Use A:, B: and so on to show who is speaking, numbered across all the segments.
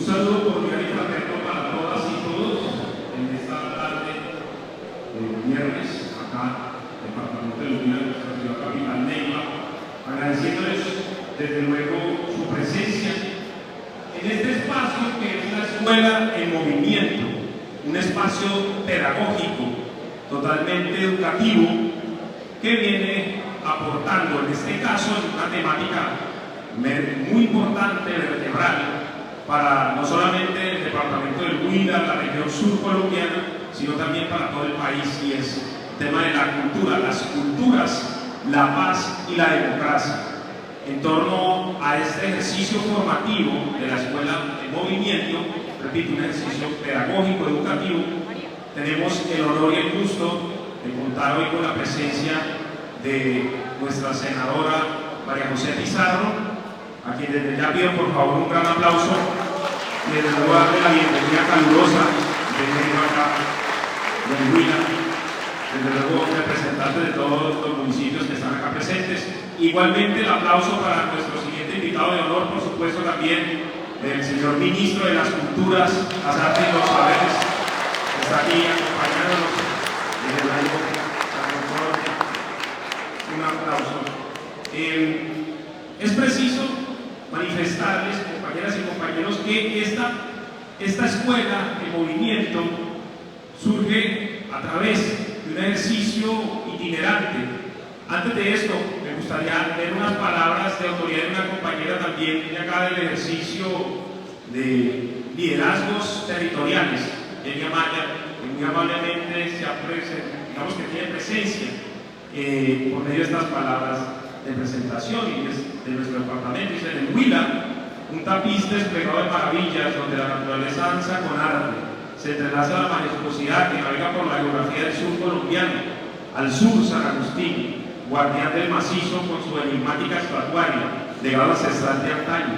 A: saludo cordial y fraterno para todas y todos en esta tarde de viernes, acá en el departamento de Huila, en nuestra ciudad capital, Neiva, agradeciéndoles desde luego su presencia en este espacio que es la escuela en movimiento, un espacio pedagógico, totalmente educativo, que viene aportando, en este caso, una temática muy importante, vertebral, para no solamente el departamento del Huila, la región sur colombiana, sino también para todo el país, y es el tema de la cultura, las culturas, la paz y la democracia. En torno a este ejercicio formativo de la escuela en movimiento, repito, un ejercicio pedagógico, educativo, tenemos el honor y el gusto de contar hoy con la presencia de nuestra senadora María José Pizarro, a quien desde ya pido por favor un gran aplauso y desde luego darle la bienvenida calurosa de acá del Huila, desde luego representantes de todos los municipios que están acá presentes. Igualmente el aplauso para nuestro siguiente invitado de honor, por supuesto también el señor ministro de las Culturas, las Artes y los Saberes, que está aquí acompañándonos desde la época. Un aplauso. Es preciso manifestarles, compañeras y compañeros, que esta escuela de movimiento surge a través de un ejercicio itinerante. Antes de esto, me gustaría leer unas palabras de autoridad de una compañera también de acá del ejercicio de liderazgos territoriales, Enya Maya, que muy amablemente digamos que tiene presencia por medio de estas palabras de presentación, y es de nuestro departamento. Dice: en el Huila, un tapiz desplegado de maravillas donde la naturaleza danza con arte, se entrelaza la majestuosidad que navega por la geografía del sur colombiano. Al sur, San Agustín, guardián del macizo con su enigmática estatuaria, legado ancestral de antaño,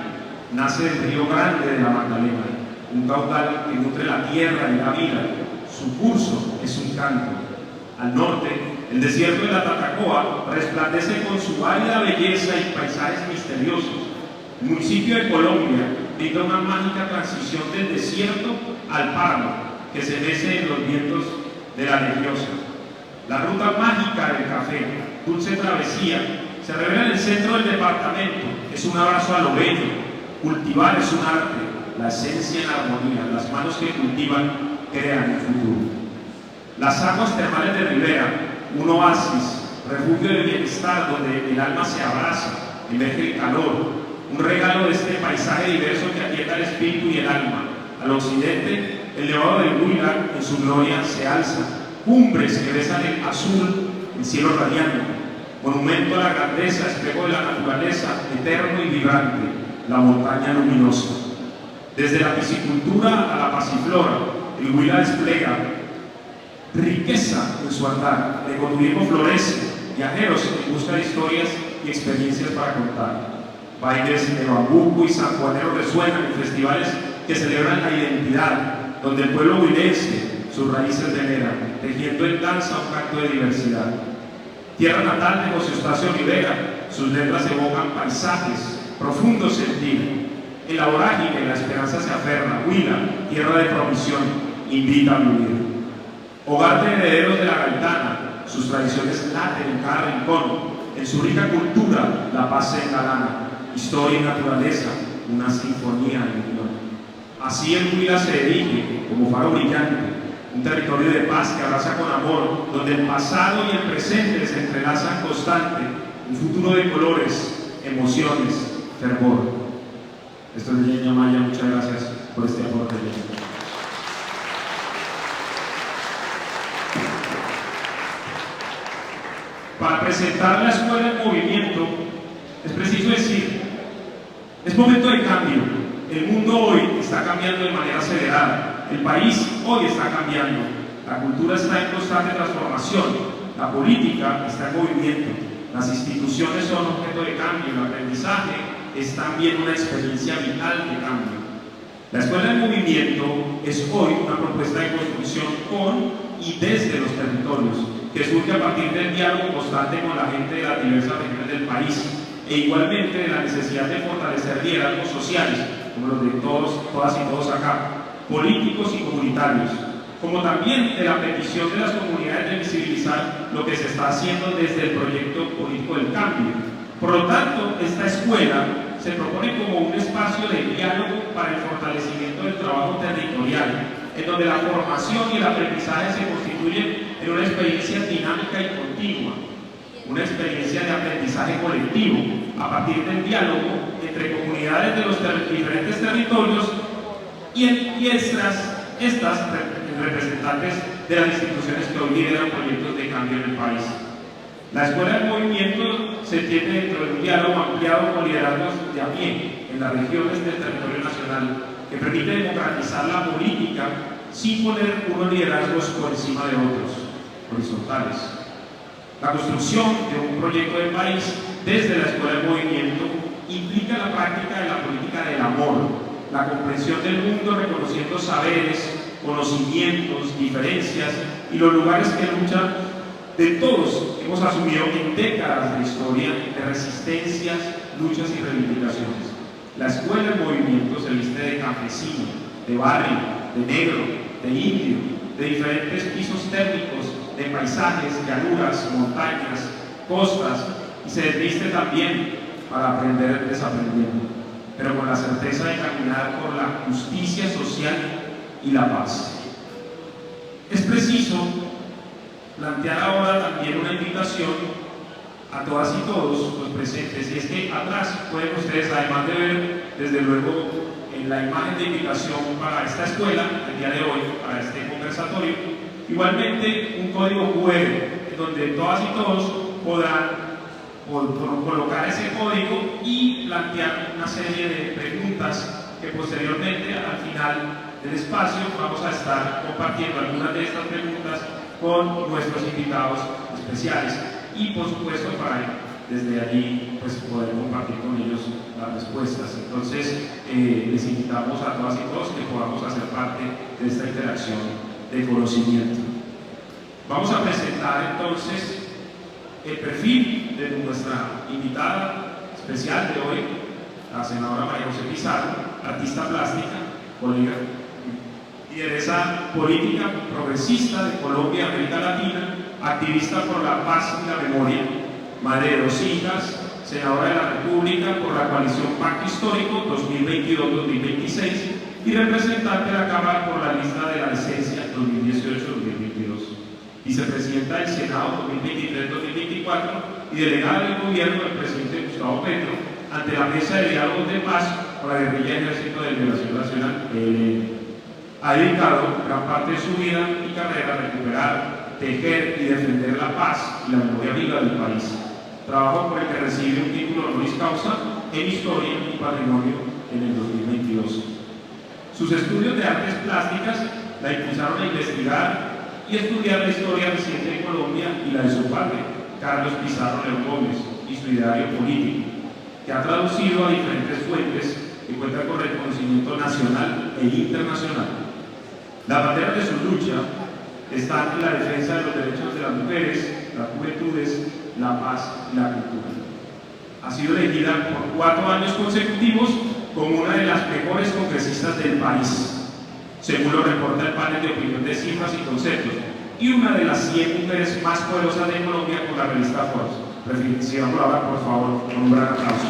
A: nace del río Grande de la Magdalena, un caudal que nutre la tierra y la vida. Su curso es un canto. Al norte, el desierto de la Tatacoa resplandece con su árida belleza y paisajes misteriosos. El municipio de Colombia brinda una mágica transición del desierto al páramo que se mece en los vientos de la nebliosa. La ruta mágica del café, dulce travesía, se revela en el centro del departamento. Es un abrazo a lo bello. Cultivar es un arte, la esencia en armonía. Las manos que cultivan crean el futuro. Las aguas termales de Rivera, un oasis, refugio de bienestar donde el alma se abraza, emerge el calor, un regalo de este paisaje diverso que aquieta el espíritu y el alma. Al occidente, el Nevado del Huila en su gloria se alza, cumbres que besan el azul, el cielo radiante, monumento a la grandeza, espejo de la naturaleza, eterno y vibrante, la montaña luminosa. Desde la piscicultura a la pasiflora, el Huila despliega riqueza en su andar, el ecoturismo florece, viajeros en busca de historias y experiencias para contar. Bailes de bambuco y sanjuaneros resuenan en festivales que celebran la identidad, donde el pueblo huilense sus raíces veneran, tejiendo en danza un canto de diversidad. Tierra natal de José Eustacio Rivera, sus letras evocan paisajes, profundo sentir. En la vorágine la esperanza se aferra. Huila, tierra de provisión, invita a vivir. Hogar de herederos de la gaitana, sus tradiciones laten en cada rincón. En su rica cultura, la paz se engalana. Historia y naturaleza, una sinfonía en unión. Así el Huila se erige como faro brillante, un territorio de paz que abraza con amor, donde el pasado y el presente se entrelazan constante, un futuro de colores, emociones, fervor. Esto es de Enya Maya, muchas gracias por este aporte. Para presentar la escuela en movimiento, es preciso decir, es momento de cambio. El mundo hoy está cambiando de manera acelerada. El país hoy está cambiando. La cultura está en constante transformación. La política está en movimiento. Las instituciones son objeto de cambio. El aprendizaje es también una experiencia vital de cambio. La escuela en movimiento es hoy una propuesta de construcción con y desde los territorios, que surge a partir del diálogo constante con la gente de las diversas regiones del país, e igualmente de la necesidad de fortalecer liderazgos sociales como los de todas y todos acá, políticos y comunitarios, como también de la petición de las comunidades de visibilizar lo que se está haciendo desde el proyecto político del cambio. Por lo tanto, esta escuela se propone como un espacio de diálogo para el fortalecimiento del trabajo territorial, en donde la formación y el aprendizaje se constituyen en una experiencia dinámica y continua, una experiencia de aprendizaje colectivo a partir del diálogo entre comunidades de los diferentes territorios y estas representantes de las instituciones que hoy lideran proyectos de cambio en el país. La Escuela del Movimiento se tiene dentro de un diálogo ampliado con liderazgos de a pie en las regiones del territorio nacional, que permite democratizar la política sin poner unos liderazgos por encima de otros, horizontales. La construcción de un proyecto de país desde la Escuela del Movimiento implica la práctica de la política del amor, la comprensión del mundo reconociendo saberes, conocimientos, diferencias y los lugares que luchan de todos hemos asumido en décadas de historia de resistencias, luchas y reivindicaciones. La Escuela del Movimiento se viste de campesino, de barrio, de negro, de indio, de diferentes pisos térmicos, de paisajes, llanuras, montañas, costas, y se desviste también para aprender desaprendiendo, pero con la certeza de caminar por la justicia social y la paz. Es preciso plantear ahora también una invitación a todas y todos los presentes, y es que atrás pueden ustedes, además de ver desde luego en la imagen de invitación para esta escuela, el día de hoy, para este conversatorio, igualmente un código QR, en donde todas y todos podrán colocar ese código y plantear una serie de preguntas que posteriormente, al final del espacio, vamos a estar compartiendo algunas de estas preguntas con nuestros invitados especiales y por supuesto para desde allí pues poder compartir con ellos las respuestas. Entonces les invitamos a todas y todos que podamos hacer parte de esta interacción de conocimiento. Vamos a presentar entonces el perfil de nuestra invitada especial de hoy, la senadora María José Pizarro, artista plástica, colega, lideresa política progresista de Colombia y América Latina, activista por la paz y la memoria, madre de 2 hijas, senadora de la República por la coalición Pacto Histórico 2022-2026 y representante de la Cámara por la lista de la licencia 2018-2022, vicepresidenta del Senado 2023-2024 y delegada del gobierno del presidente Gustavo Petro ante la Mesa de Diálogos de Paz con la Guerrilla Ejército de Liberación Nacional, ELN. Ha dedicado gran parte de su vida y carrera a recuperar, tejer y defender la paz y la memoria viva del país. Trabajo por el que recibe un título honoris causa en Historia y Patrimonio en el 2022. Sus estudios de artes plásticas la impulsaron a investigar y estudiar la historia reciente de Colombia y la de su padre, Carlos Pizarro León Gómez, y su ideario político, que ha traducido a diferentes fuentes que cuentan con reconocimiento nacional e internacional. La bandera de su lucha está en la defensa de los derechos de las mujeres, las juventudes, la paz y la cultura. Ha sido elegida por 4 años consecutivos como una de las mejores congresistas del país, según lo reporta el panel de opinión de cifras y conceptos, y una de las 100 mujeres más poderosas de Colombia con la revista Forbes. Reciban por ahora, por favor, con un gran aplauso.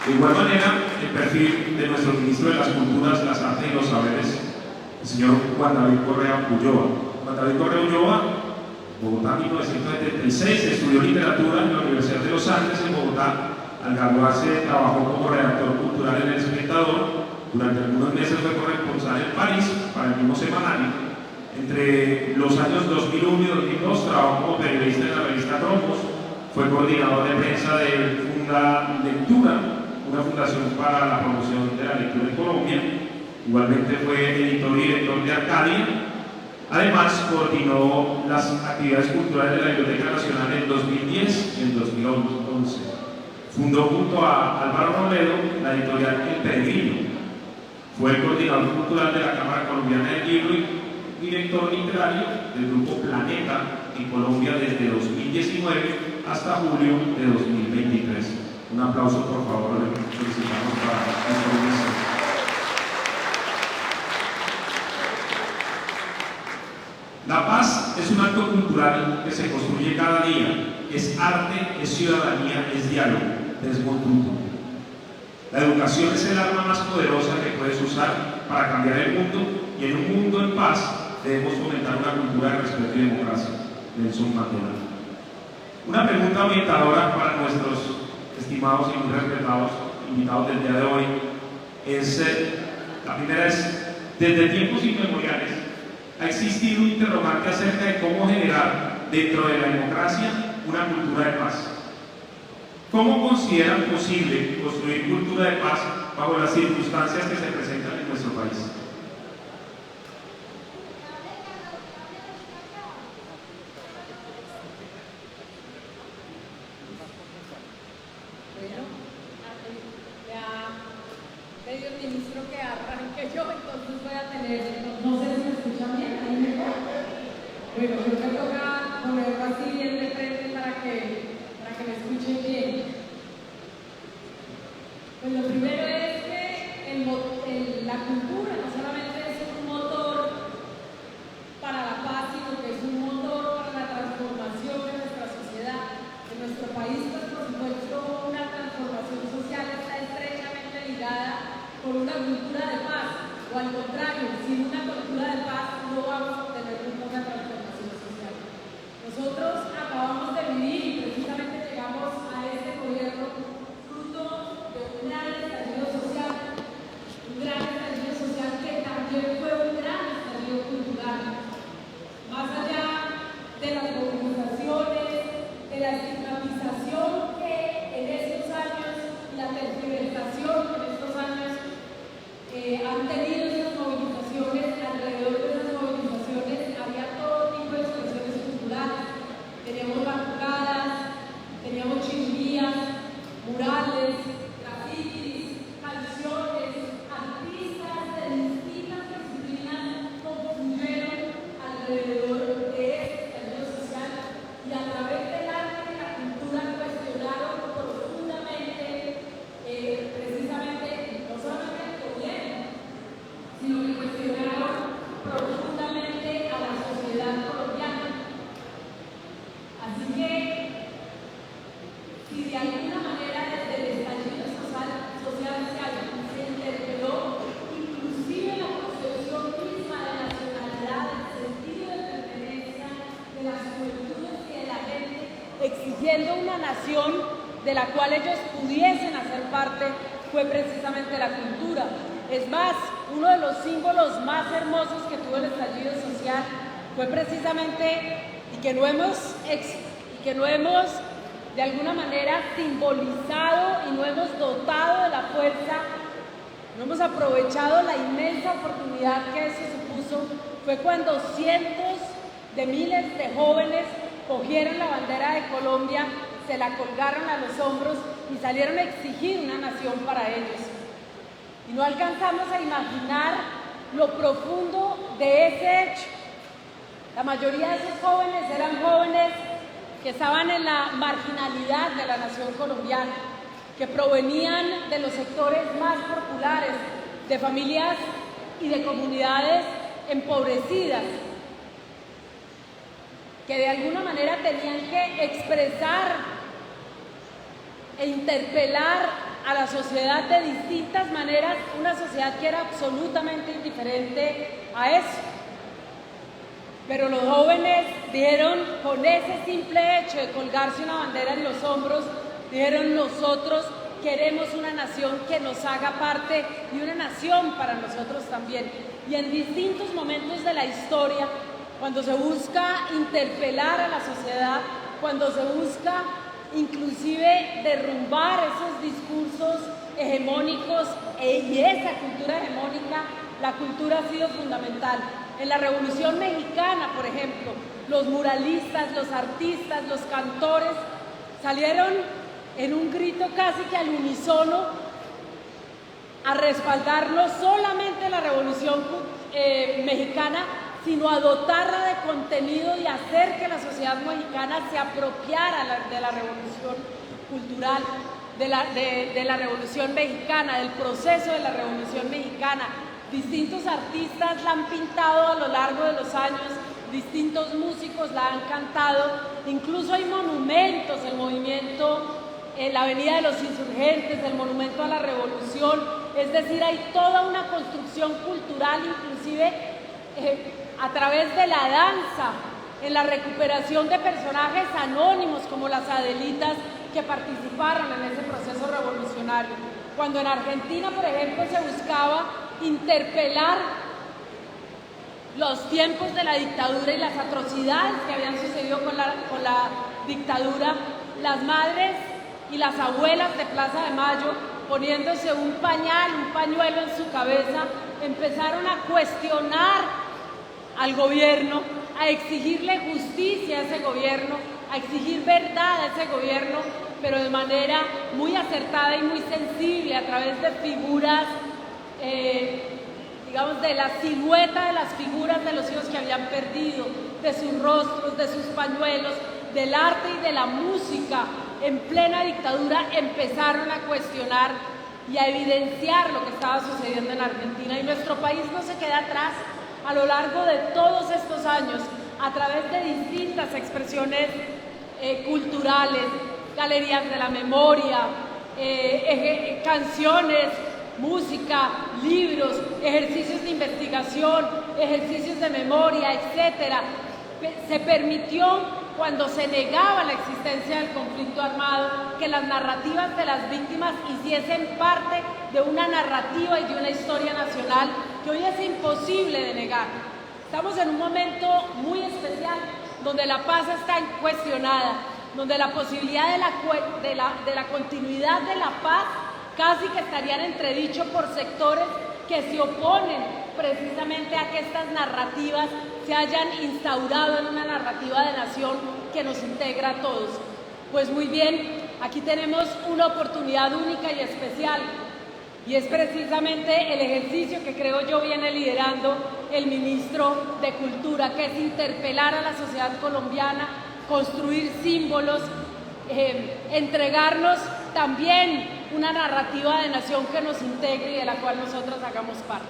A: De igual manera, el perfil de nuestro ministro de las Culturas, las Artes y los Saberes, el señor Juan David Correa Ulloa. Juan David Correa Ulloa, Bogotá, 1976, estudió literatura en la Universidad de los Andes en Bogotá. Al graduarse, trabajó como redactor cultural en El Espectador. Durante algunos meses fue corresponsal en París para el mismo semanario. Entre los años 2001 y 2002 trabajó como periodista en la revista Cromos. Fue coordinador de prensa de Funda Lectura, una fundación para la promoción de la lectura en Colombia. Igualmente fue editor y director de Arcadia. Además, coordinó las actividades culturales de la Biblioteca Nacional en 2010 y en 2011. Fundó junto a Álvaro Robledo la editorial El Peregrino. Fue el coordinador cultural de la Cámara Colombiana del Libro y director literario del Grupo Planeta en Colombia desde 2019 hasta julio de 2023. Un aplauso, por favor, le solicitamos para esta organización. La paz es un acto cultural que se construye cada día. Es arte, es ciudadanía, es diálogo, es mutuo. La educación es el arma más poderosa que puedes usar para cambiar el mundo, y en un mundo en paz debemos fomentar una cultura de respeto y democracia. Nelson Mandela. Una pregunta orientadora para nuestros estimados y muy respetados invitados del día de hoy es, la primera es, desde tiempos inmemoriales ha existido un interrogante acerca de cómo generar dentro de la democracia una cultura de paz. ¿Cómo consideran posible construir cultura de paz bajo las circunstancias que se presentan en nuestro país?
B: El ministro que arranque yo, entonces voy a tener, no sé si me escuchan bien, ahí mejor. Bueno, creo que toca ponerlo así bien de frente para que me escuchen bien. Pues lo primero es que la cultura no solamente es un motor para la paz, sino que es un motor para la transformación de nuestra sociedad. En nuestro país, pues por supuesto, una transformación social está estrechamente ligada con una cultura de paz, o al contrario, sin una cultura de paz no vamos a obtener nunca una transformación social. Nosotros acabamos de vivir y precisamente llegamos a este gobierno fruto de un gran estallido social que también fue un gran estallido cultural. Más allá de las movilizaciones, de la estigmatización que en estos años y la tergiversación que en estos años han tenido esas movilizaciones, alrededor de esas movilizaciones había todo tipo de expresiones culturales. Teníamos batucadas, teníamos chimbías, murales, grafitis, canciones, artistas de distintas disciplinas confluyeron alrededor de este estallido social y a través del arte y la cultura cuestionaron profundamente, precisamente, no solamente el gobierno, sino que cuestionaron profundamente a la sociedad colombiana. Así que, si de alguna manera desde el estallido social se interpeló inclusive la concepción misma de nacionalidad, el sentido de pertenencia de las juventudes y de la gente, exigiendo una nación de la cual ellos pudiesen hacer parte, fue precisamente la cultura. Es más, uno de los símbolos más hermosos que tuvo el estallido social fue precisamente, y que no hemos de alguna manera simbolizado y no hemos dotado de la fuerza, no hemos aprovechado la inmensa oportunidad que eso supuso, fue cuando cientos de miles de jóvenes cogieron la bandera de Colombia, se la colgaron a los hombros y salieron a exigir una nación para ellos. Y no alcanzamos a imaginar lo profundo de ese hecho. La mayoría de esos jóvenes eran jóvenes que estaban en la marginalidad de la nación colombiana, que provenían de los sectores más populares, de familias y de comunidades empobrecidas, que de alguna manera tenían que expresar e interpelar a la sociedad de distintas maneras, una sociedad que era absolutamente indiferente a eso. Pero los jóvenes dijeron, con ese simple hecho de colgarse una bandera en los hombros, dijeron: nosotros queremos una nación que nos haga parte y una nación para nosotros también. Y en distintos momentos de la historia, cuando se busca interpelar a la sociedad, cuando se busca inclusive derrumbar esos discursos hegemónicos y esa cultura hegemónica, la cultura ha sido fundamental. En la Revolución Mexicana, por ejemplo, los muralistas, los artistas, los cantores salieron en un grito casi que al unísono a respaldar no solamente la Revolución Mexicana, sino a dotarla de contenido y hacer que la sociedad mexicana se apropiara de la revolución cultural, de la revolución mexicana, del proceso de la revolución mexicana. Distintos artistas la han pintado a lo largo de los años, distintos músicos la han cantado, incluso hay monumentos, el movimiento en la Avenida de los Insurgentes, el monumento a la revolución, es decir, hay toda una construcción cultural, inclusive a través de la danza, en la recuperación de personajes anónimos como las Adelitas que participaron en ese proceso revolucionario. Cuando en Argentina, por ejemplo, se buscaba interpelar los tiempos de la dictadura y las atrocidades que habían sucedido con la dictadura, las madres y las abuelas de Plaza de Mayo, poniéndose un pañuelo en su cabeza, empezaron a cuestionar al gobierno, a exigirle justicia a ese gobierno, a exigir verdad a ese gobierno, pero de manera muy acertada y muy sensible, a través de figuras, digamos, de la silueta de las figuras de los hijos que habían perdido, de sus rostros, de sus pañuelos, del arte y de la música. En plena dictadura empezaron a cuestionar y a evidenciar lo que estaba sucediendo en Argentina, y nuestro país no se queda atrás. A lo largo de todos estos años, a través de distintas expresiones culturales, galerías de la memoria, canciones, música, libros, ejercicios de investigación, ejercicios de memoria, etcétera, se permitió, cuando se negaba la existencia del conflicto armado, que las narrativas de las víctimas hiciesen parte de una narrativa y de una historia nacional que hoy es imposible de negar. Estamos en un momento muy especial donde la paz está cuestionada, donde la posibilidad de la continuidad de la paz casi que estaría en entredicho por sectores que se oponen precisamente a que estas narrativas se hayan instaurado en una narrativa de nación que nos integra a todos. Pues muy bien, aquí tenemos una oportunidad única y especial, y es precisamente el ejercicio que creo yo viene liderando el ministro de Cultura, que es interpelar a la sociedad colombiana, construir símbolos, entregarnos también una narrativa de nación que nos integre y de la cual nosotros hagamos parte.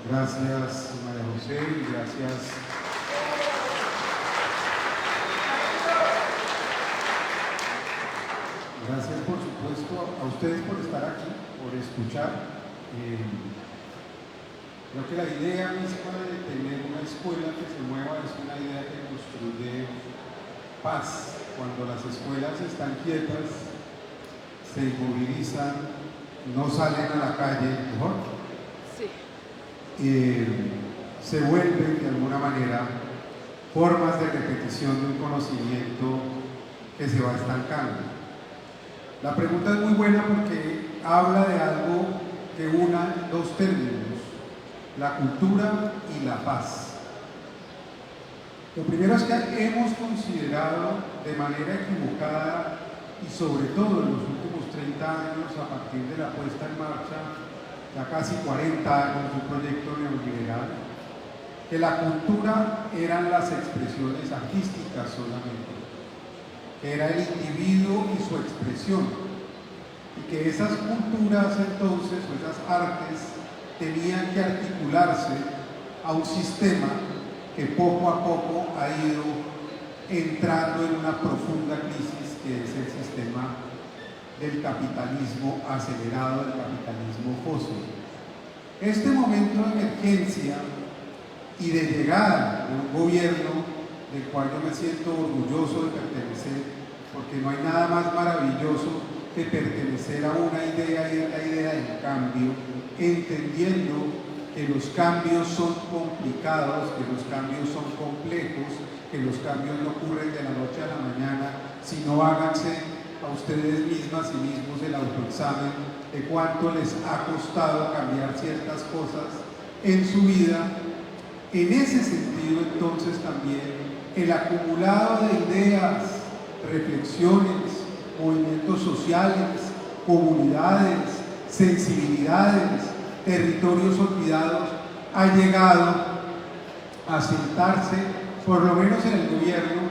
C: Gracias, María José, y gracias. Gracias, por supuesto, a ustedes por estar aquí, por escuchar. Creo que la idea misma de tener una escuela que se mueva es una idea que construye paz. Cuando las escuelas están quietas, se inmovilizan, no salen a la calle, ¿mejor?
B: Sí.
C: Se vuelven de alguna manera formas de repetición de un conocimiento que se va estancando. La pregunta es muy buena porque habla de algo que una dos términos: la cultura y la paz. Lo primero es que hemos considerado de manera equivocada, y sobre todo en los últimos 30 años, a partir de la puesta en marcha, ya casi 40 años, de un proyecto neoliberal, que la cultura eran las expresiones artísticas solamente, que era el individuo y su expresión, y que esas culturas entonces, o esas artes, tenían que articularse a un sistema que poco a poco ha ido entrando en una profunda crisis, que es el sistema del capitalismo acelerado, del capitalismo fósil. Este momento de emergencia y de llegada de un gobierno del cual yo me siento orgulloso de pertenecer, porque no hay nada más maravilloso que pertenecer a una idea, y es la idea del cambio, entendiendo que los cambios son complicados, que los cambios son complejos, que los cambios no ocurren de la noche a la mañana, sino háganse a ustedes mismas y mismos el autoexamen de cuánto les ha costado cambiar ciertas cosas en su vida. En ese sentido, entonces, también el acumulado de ideas, reflexiones, movimientos sociales, comunidades, sensibilidades, territorios olvidados, ha llegado a sentarse, por lo menos en el gobierno,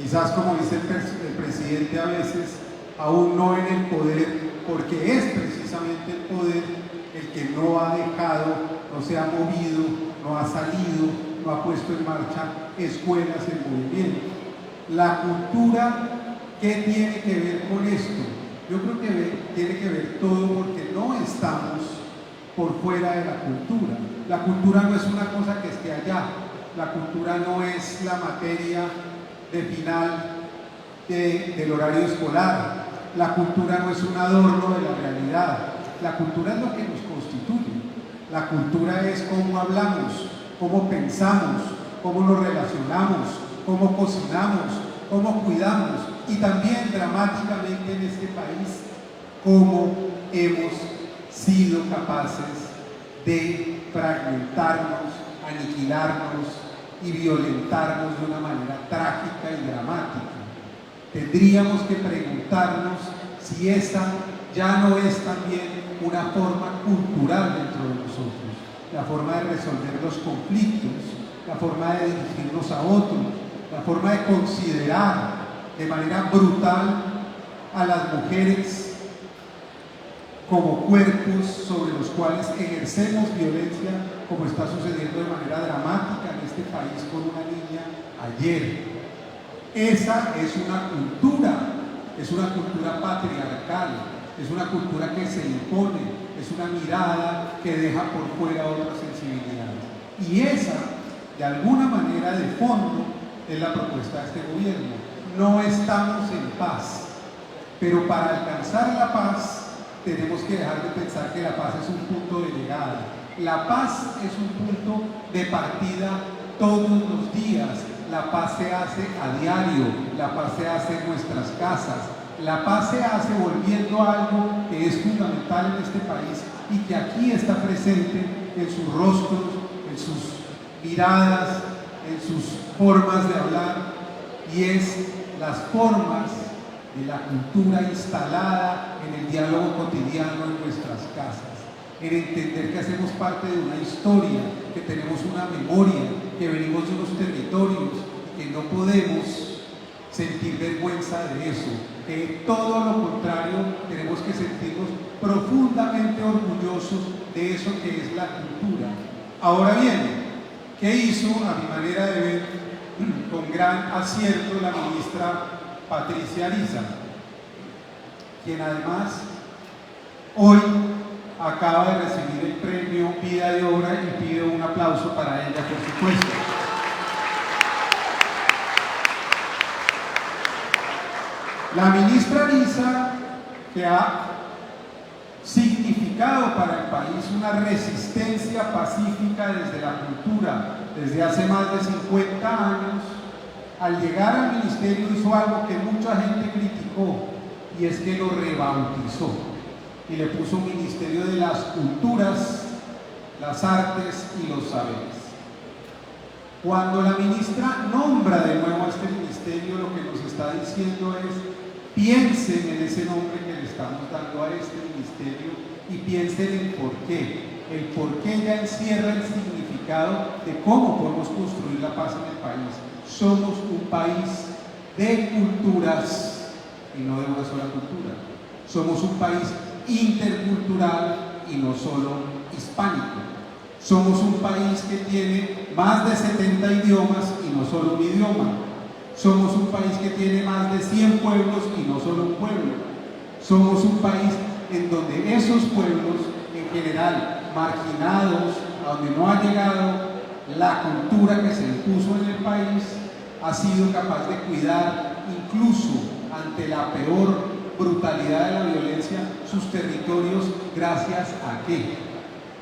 C: quizás como dice el presidente a veces, aún no en el poder, porque es precisamente el poder el que no ha dejado, no se ha movido, no ha salido, no ha puesto en marcha escuelas en movimiento. La cultura, ¿qué tiene que ver con esto? Yo creo que tiene que ver todo, porque no estamos por fuera de la cultura. La cultura no es una cosa que esté allá, la cultura no es la materia de final del horario escolar, la cultura no es un adorno de la realidad, la cultura es lo que nos constituye, la cultura es cómo hablamos, cómo pensamos, cómo nos relacionamos, cómo cocinamos, cómo cuidamos, y también dramáticamente en este país, cómo hemos sido capaces de fragmentarnos, aniquilarnos y violentarnos de una manera trágica y dramática. Tendríamos que preguntarnos si esa ya no es también una forma cultural dentro de nosotros, la forma de resolver los conflictos, la forma de dirigirnos a otros, la forma de considerar de manera brutal a las mujeres como cuerpos sobre los cuales ejercemos violencia, como está sucediendo de manera dramática en este país con una niña ayer. Esa es una cultura patriarcal, es una cultura que se impone, es una mirada que deja por fuera otras sensibilidades. Y esa, de alguna manera, de fondo, es la propuesta de este gobierno. No estamos en paz, pero para alcanzar la paz tenemos que dejar de pensar que la paz es un punto de llegada. La paz es un punto de partida todos los días. La paz se hace a diario, la paz se hace en nuestras casas, la paz se hace volviendo a algo que es fundamental en este país y que aquí está presente en sus rostros, en sus miradas, en sus formas de hablar, y es las formas de la cultura instalada en el diálogo cotidiano en nuestras casas, en entender que hacemos parte de una historia, que tenemos una memoria, que venimos de unos territorios, que no podemos sentir vergüenza de eso, que todo lo contrario, tenemos que sentirnos profundamente orgullosos de eso que es la cultura. Ahora bien, ¿qué hizo, a mi manera de ver, con gran acierto la ministra Patricia Ariza, quien además hoy acaba de recibir el premio Vida de Obra, y pido un aplauso para ella, por supuesto? La ministra Ariza, que ha significado para el país una resistencia pacífica desde la cultura desde hace más de 50 años, al llegar al ministerio hizo algo que mucha gente criticó, y es que lo rebautizó y le puso Ministerio de las Culturas, las Artes y los Saberes. Cuando la ministra nombra de nuevo a este ministerio, lo que nos está diciendo es: piensen en ese nombre que le estamos dando a este ministerio y piensen en por qué. El por qué ya encierra el significado de cómo podemos construir la paz en el país. Somos un país de culturas y no de una sola cultura. Somos un país intercultural y no solo hispánico. Somos un país que tiene más de 70 idiomas y no solo un idioma. Somos un país que tiene más de 100 pueblos y no solo un pueblo. Somos un país en donde esos pueblos, en general marginados, a donde no ha llegado la cultura que se impuso en el país, ha sido capaz de cuidar, incluso ante la peor brutalidad de la violencia, sus territorios. ¿Gracias a qué?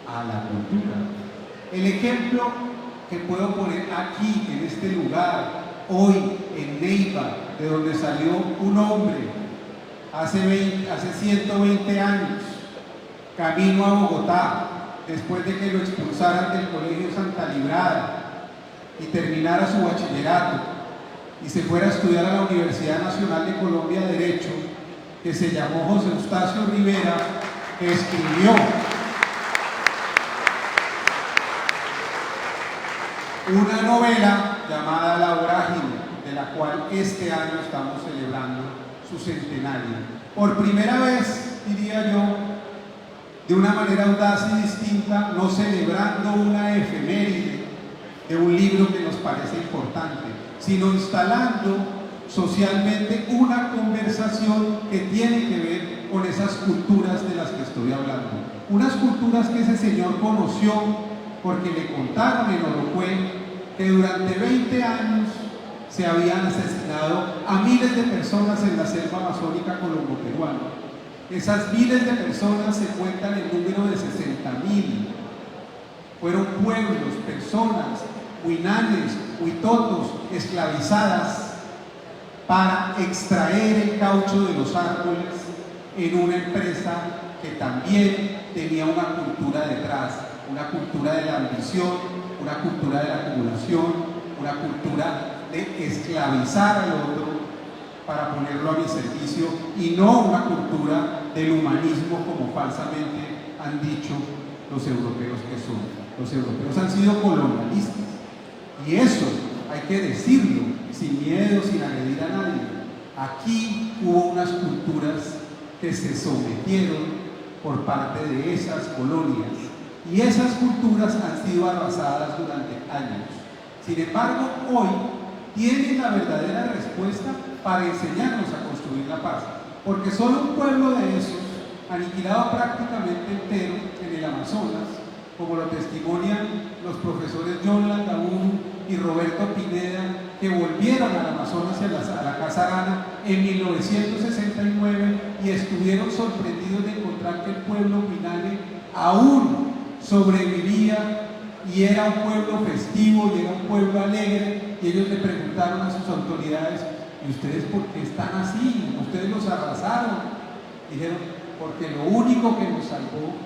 C: A la cultura. El ejemplo que puedo poner aquí, en este lugar, hoy en Neiva, de donde salió un hombre hace 120 años, camino a Bogotá, después de que lo expulsaran del Colegio Santa Librada y terminara su bachillerato y se fuera a estudiar a la Universidad Nacional de Colombia Derecho, que se llamó José Eustacio Rivera, que escribió una novela llamada La Vorágine, de la cual este año estamos celebrando su centenario. Por primera vez, diría yo, de una manera audaz y distinta, no celebrando una efeméride de un libro que nos parece importante, sino instalando socialmente una conversación que tiene que ver con esas culturas de las que estoy hablando. Unas culturas que ese señor conoció porque le contaron en Orocue que durante 20 años se habían asesinado a miles de personas en la selva amazónica colombo-peruana. Esas miles de personas se cuentan en número de 60.000. Fueron pueblos, personas, huinanes, huitotos, esclavizadas para extraer el caucho de los árboles en una empresa que también tenía una cultura detrás, una cultura de la ambición, una cultura de la acumulación, una cultura de esclavizar al otro para ponerlo a mi servicio y no una cultura del humanismo como falsamente han dicho los europeos que son. Los europeos han sido colonialistas y eso hay que decirlo sin miedo, sin agredir a nadie. Aquí hubo unas culturas que se sometieron por parte de esas colonias y esas culturas han sido arrasadas durante años. Sin embargo, hoy tienen la verdadera respuesta para enseñarnos a construir la paz, porque solo un pueblo de esos, aniquilado prácticamente entero en el Amazonas, como lo testimonian los profesores John Landaburu y Roberto Pineda, que volvieron al Amazonas y a la Casa Arana en 1969 y estuvieron sorprendidos de encontrar que el pueblo huinane aún sobrevivía y era un pueblo festivo y era un pueblo alegre, y ellos le preguntaron a sus autoridades: ¿y ustedes por qué están así? ¿Ustedes los arrasaron? Dijeron: porque lo único que nos salvó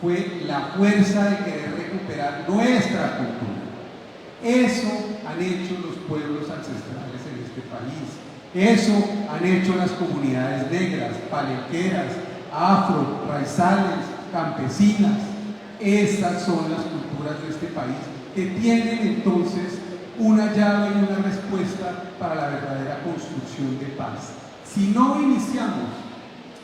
C: fue la fuerza de querer recuperar nuestra cultura. Eso han hecho los pueblos ancestrales en este país. Eso han hecho las comunidades negras, palenqueras, afro, raizales, campesinas. Estas son las culturas de este país que tienen entonces una llave y una respuesta para la verdadera construcción de paz. Si no iniciamos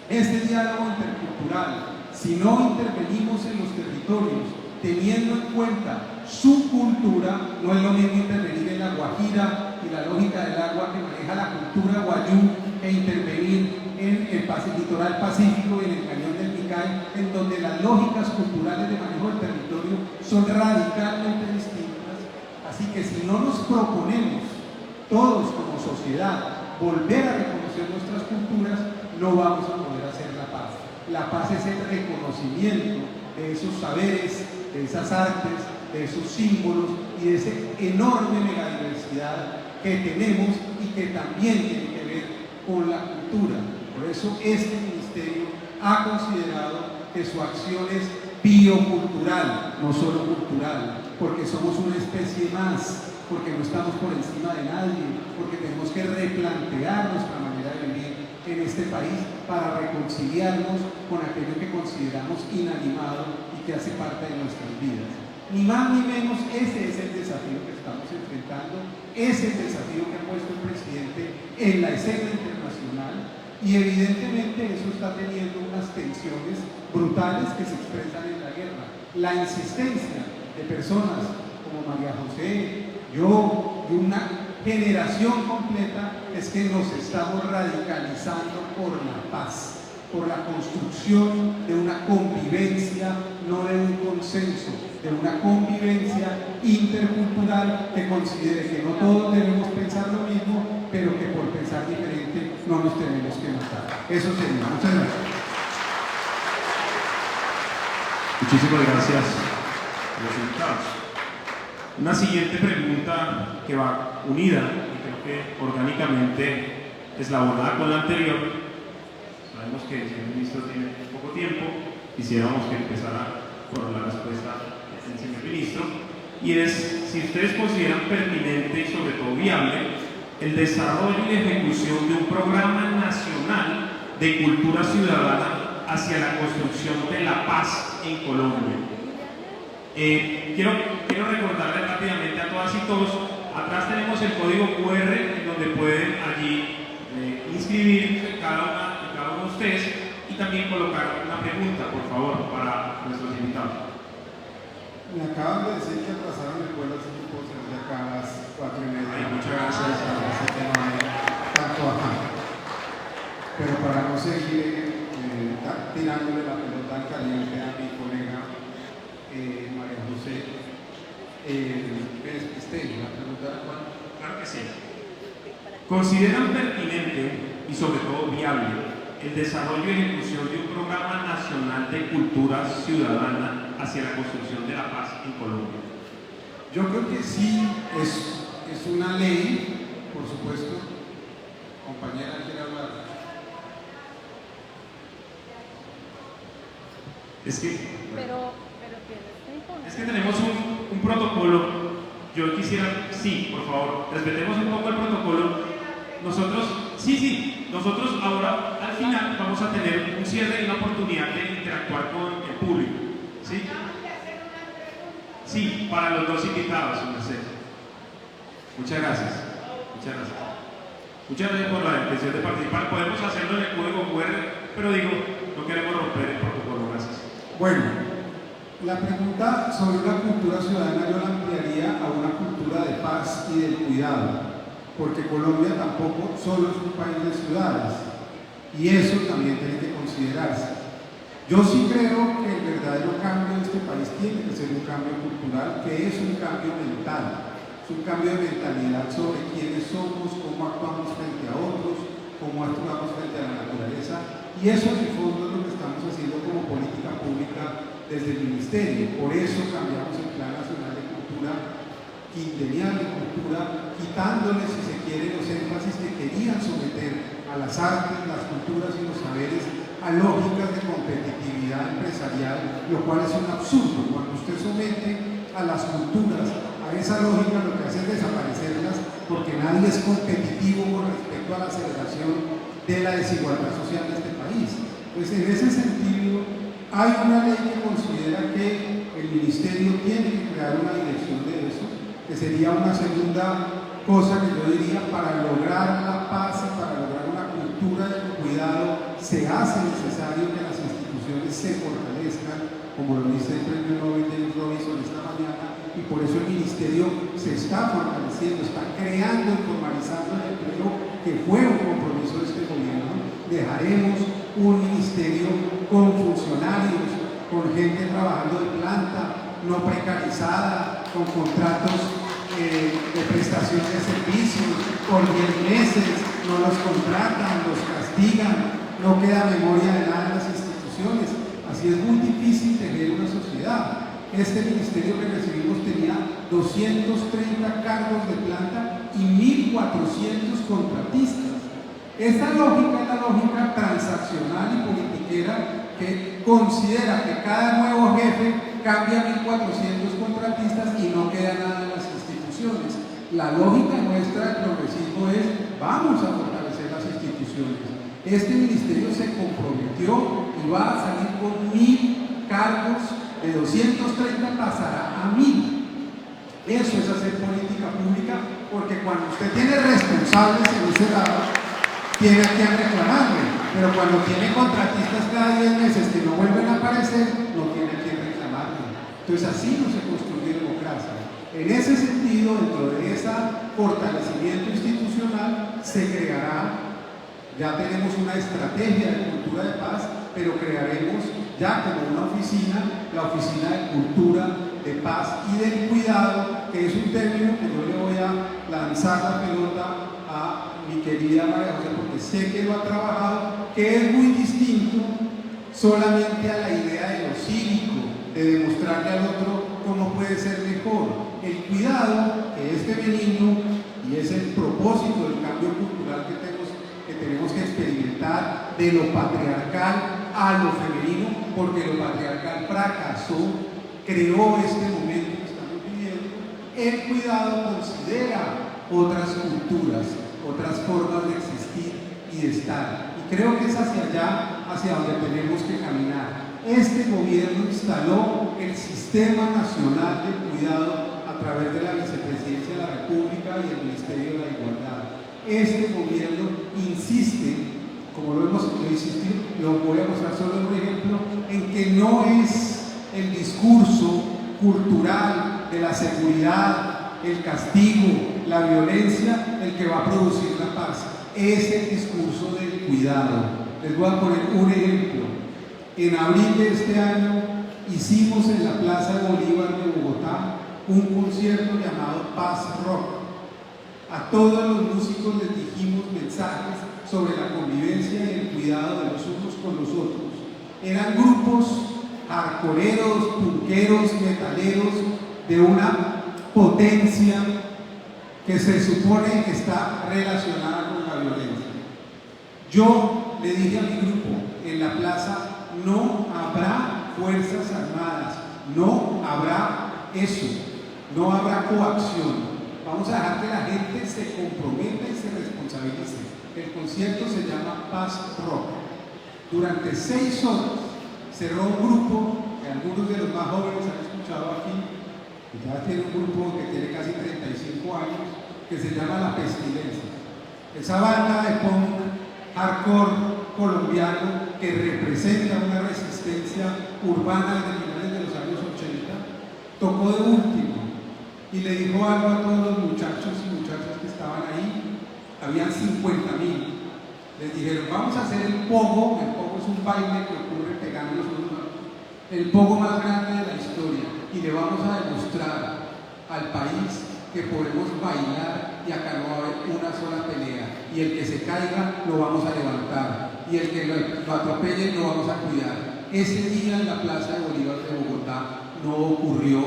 C: este diálogo intercultural, si no intervenimos en los territorios teniendo en cuenta su cultura, no es lo mismo intervenir en la Guajira y la lógica del agua que maneja la cultura guayú e intervenir en el litoral pacífico y en el cañón del Micay, en donde las lógicas culturales de manejo del territorio son radicalmente distintas. Así que si no nos proponemos todos como sociedad volver a reconocer nuestras culturas, no vamos a poder hacer la paz. La paz es el reconocimiento de esos saberes, de esas artes, de esos símbolos y de esa enorme megadiversidad que tenemos y que también tiene que ver con la cultura. Por eso este ministerio ha considerado que su acción es biocultural, no solo cultural, porque somos una especie más, porque no estamos por encima de nadie, porque tenemos que replantear nuestra manera de vivir en este país para reconciliarnos con aquello que consideramos inanimado y que hace parte de nuestras vidas. Ni más ni menos, ese es el desafío que estamos enfrentando, ese es el desafío que ha puesto el presidente en la escena internacional, y evidentemente eso está teniendo unas tensiones brutales que se expresan en la guerra. La insistencia de personas como María José, yo y una generación completa es que nos estamos radicalizando por la paz, por la construcción de una convivencia, no de un consenso, de una convivencia intercultural que considere que no todos debemos pensar lo mismo, pero que por pensar diferente no nos tenemos que matar. Eso sería. Muchas gracias.
A: Muchísimas gracias a los invitados. Una siguiente pregunta que va unida y creo que orgánicamente eslabonada con la anterior. Sabemos que el señor ministro tiene poco tiempo, quisiéramos que empezara por la respuesta del señor ministro, y es si ustedes consideran pertinente y sobre todo viable el desarrollo y ejecución de un programa nacional de cultura ciudadana hacia la construcción de la paz en Colombia. Quiero recordarles rápidamente a todas y todos, atrás tenemos el código QR en donde pueden allí inscribirse cada uno de ustedes y también colocar una pregunta, por favor, para nuestros invitados.
C: Me acaban de decir que atrasaron el vuelo, así que puedo salir de acá a las 4:30.
A: Ay, muchas gracias.
C: Así que no hay tanto afán. Pero para no seguir tirándole la pelota al caliente a mi colega María José, me despisté. La pregunta era cuál.
A: Claro que sí. ¿Consideran pertinente y sobre todo viable el desarrollo y ejecución de un programa nacional de cultura ciudadana hacia la construcción de la paz en Colombia?
C: Yo creo que sí, es una ley, por supuesto. Compañera, ¿quiere hablar?
A: Es que
B: tienes
A: tenemos un protocolo. Yo quisiera, sí, por favor, respetemos un poco el protocolo. Nosotros ahora al final vamos a tener un cierre y una oportunidad de interactuar con el público. ¿Sí? Sí, para los dos invitados, su merced. Muchas gracias. Muchas gracias. Muchas gracias por la intención de participar. Podemos hacerlo en el código QR, pero digo, no queremos romper el protocolo. Gracias.
C: Bueno, la pregunta sobre una cultura ciudadana yo la ampliaría a una cultura de paz y del cuidado, porque Colombia tampoco solo es un país de ciudades, y eso también tiene que considerarse. Yo sí creo que el verdadero cambio de este país tiene que ser un cambio cultural, que es un cambio mental, es un cambio de mentalidad sobre quiénes somos, cómo actuamos frente a otros, cómo actuamos frente a la naturaleza, y eso en el fondo es lo que estamos haciendo como política pública desde el Ministerio. Por eso cambiamos el Plan Nacional de Cultura, quinquenal de cultura, quitándole, si se quiere, los énfasis que querían someter a las artes, las culturas y los saberes a lógicas de competitividad empresarial, lo cual es un absurdo. Cuando usted somete a las culturas a esa lógica, lo que hace es desaparecerlas, porque nadie es competitivo con respecto a la aceleración de la desigualdad social de este país. Pues en ese sentido, hay una ley que considera que el Ministerio tiene que crear una dirección de eso, que sería una segunda cosa que yo diría: para lograr la paz y para lograr una cultura del cuidado, se hace necesario que las instituciones se fortalezcan, como lo dice el premio Nobel James Robinson esta mañana, y por eso el Ministerio se está fortaleciendo, está creando y formalizando el empleo, que fue un compromiso de este gobierno. Dejaremos un ministerio con funcionarios, con gente trabajando de planta, no precarizada, con contratos de prestación de servicios por 10 meses, no los contratan, los castigan, no queda memoria de nada en las instituciones. Así es muy difícil tener una sociedad. Este ministerio que recibimos tenía 230 cargos de planta y 1.400 contratistas. Esta lógica es la lógica transaccional y politiquera que considera que cada nuevo jefe cambia 1.400 contratistas y no queda nada en las instituciones. La lógica nuestra del progresismo es: vamos a fortalecer las instituciones. Este ministerio se comprometió y va a salir con 1.000 cargos, de 230 pasará a 1.000. Eso es hacer política pública, porque cuando usted tiene responsables en ese lado, tiene a quien reclamarle, pero cuando tiene contratistas cada 10 meses que no vuelven a aparecer, no tiene a quien reclamarle. Entonces así no se construye democracia. En ese sentido, dentro de ese fortalecimiento institucional, se creará, ya tenemos una estrategia de cultura de paz, pero crearemos ya como una oficina, la Oficina de Cultura, de Paz y del Cuidado, que es un término que yo le voy a lanzar la pelota a mi querida María José, porque sé que lo ha trabajado, que es muy distinto solamente a la idea de lo cívico, de demostrarle al otro cómo puede ser mejor. El cuidado, que es femenino y es el propósito del cambio cultural que tenemos que experimentar, de lo patriarcal a lo femenino, porque lo patriarcal fracasó, creó este momento que estamos viviendo. El cuidado considera otras culturas, otras formas de existir y de estar, y creo que es hacia allá, hacia donde tenemos que caminar. Este gobierno instaló el Sistema Nacional de Cuidado a través de la Vicepresidencia de la República y el Ministerio de la Igualdad. Este gobierno insiste, como lo hemos insistido, lo voy a mostrar solo un ejemplo, en que no es el discurso cultural de la seguridad, el castigo, la violencia, el que va a producir la paz. Es el discurso del cuidado. Les voy a poner un ejemplo. En abril de este año hicimos en la Plaza de Bolívar de Bogotá un concierto llamado Paz Rock. A todos los músicos les dijimos mensajes sobre la convivencia y el cuidado de los unos con los otros. Eran grupos hardcoreeros, punqueros, metaleros de una potencia que se supone que está relacionada con la violencia. Yo le dije a mi grupo en la plaza: no habrá fuerzas armadas, no habrá eso, no habrá coacción. Vamos a dejar que la gente se comprometa y se responsabilice. El concierto se llama Paz Rock. Durante 6 horas cerró un grupo que algunos de los más jóvenes han escuchado aquí, que ya tiene un grupo que tiene casi 35 años, que se llama La Pestilencia. Esa banda de punk hardcore colombiano que representa una resistencia urbana desde finales de los años 80, tocó de último y le dijo algo a todos los muchachos y muchachas que estaban ahí. Habían 50.000. Les dijeron: vamos a hacer el pogo. El pogo es un baile que ocurre pegando los unos, el pogo más grande de la historia, y le vamos a demostrar al país que podemos bailar y acá no va a haber una sola pelea, y el que se caiga lo vamos a levantar, y el que lo atropelle lo vamos a cuidar. Ese día en la Plaza de Bolívar de Bogotá no ocurrió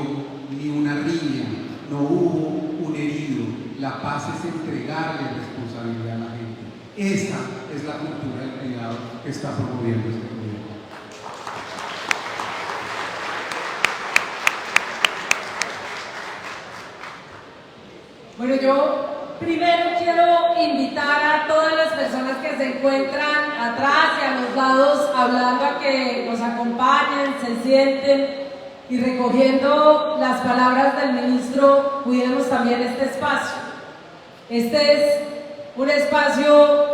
C: ni una riña, no hubo un herido. La paz es entregarle responsabilidad a la gente. Esa es la cultura del cuidado que está promoviendo este gobierno.
B: Bueno, yo primero quiero invitar a todas las personas que se encuentran atrás y a los lados hablando a que nos acompañen, se sienten, y recogiendo las palabras del ministro, cuidemos también este espacio. Este es un espacio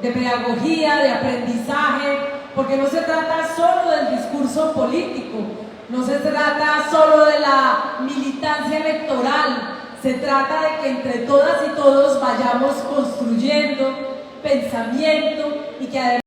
B: de pedagogía, de aprendizaje, porque no se trata solo del discurso político, no se trata solo de la militancia electoral, se trata de que entre todas y todos vayamos construyendo pensamiento y que además